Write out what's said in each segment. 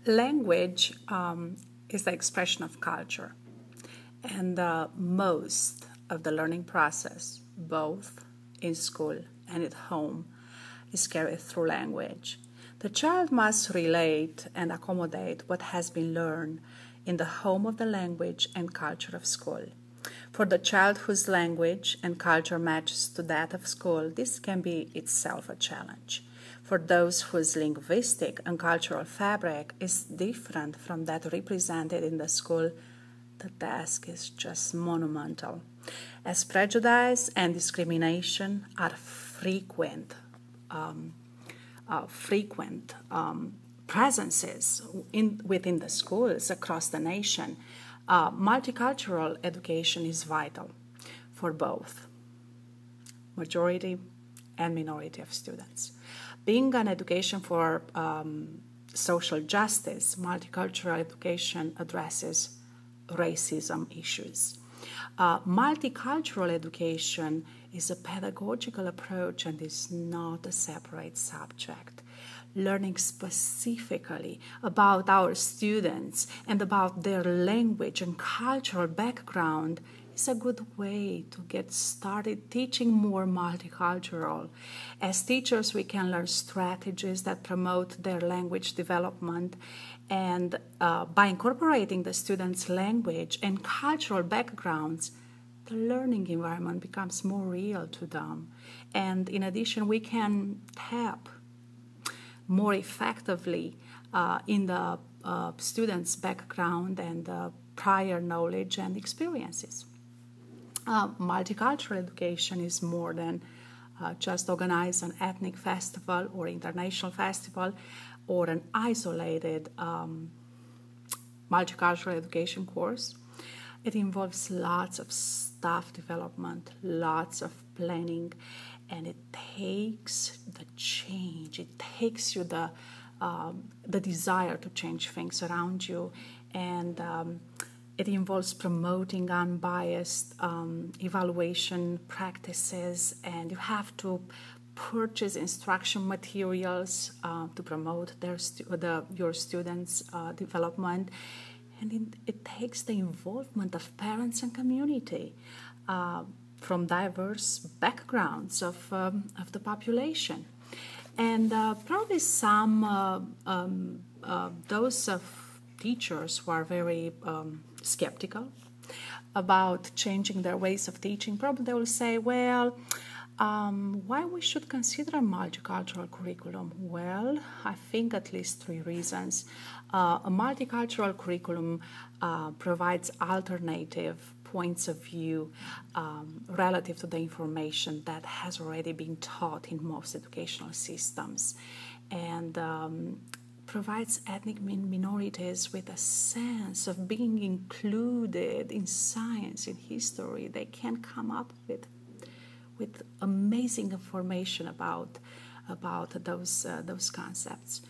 Language is the expression of culture, and most of the learning process, both in school and at home, is carried through language. The child must relate and accommodate what has been learned in the home of the language and culture of school. For the child whose language and culture matches to that of school, this can be itself a challenge. For those whose linguistic and cultural fabric is different from that represented in the school, the task is just monumental. As prejudice and discrimination are frequent presences within the schools across the nation, multicultural education is vital for both majority and minority of students. Being an education for social justice, multicultural education addresses racism issues. Multicultural education is a pedagogical approach and is not a separate subject. Learning specifically about our students and about their language and cultural background is a good way to get started teaching more multicultural. As teachers, we can learn strategies that promote their language development, and by incorporating the students' language and cultural backgrounds, the learning environment becomes more real to them. And in addition, we can tap more effectively in the students' background and prior knowledge and experiences. Multicultural education is more than just organize an ethnic festival or international festival or an isolated multicultural education course. It involves lots of staff development, lots of planning, and it takes the change. It takes you the desire to change things around you, and it involves promoting unbiased evaluation practices, and you have to purchase instruction materials to promote your students' development. And it takes the involvement of parents and community from diverse backgrounds of the population. And probably some those of teachers who are very skeptical about changing their ways of teaching, probably they will say, well, why we should consider a multicultural curriculum? Well, I think at least three reasons. A multicultural curriculum provides alternative points of view relative to the information that has already been taught in most educational systems, and provides ethnic minorities with a sense of being included in science, in history. They can come up with amazing information about those concepts,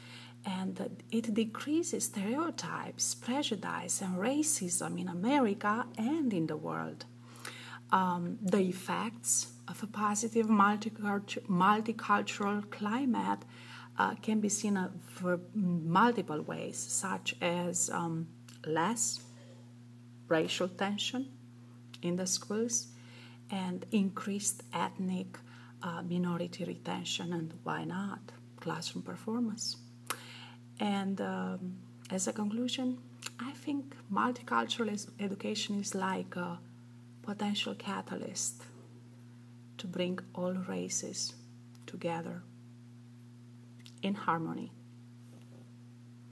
and it decreases stereotypes, prejudice, and racism in America and in the world. The effects of a positive multicultural climate can be seen for multiple ways, such as less racial tension in the schools and increased ethnic minority retention, and why not, classroom performance. And as a conclusion, I think multicultural education is like a potential catalyst to bring all races together in harmony.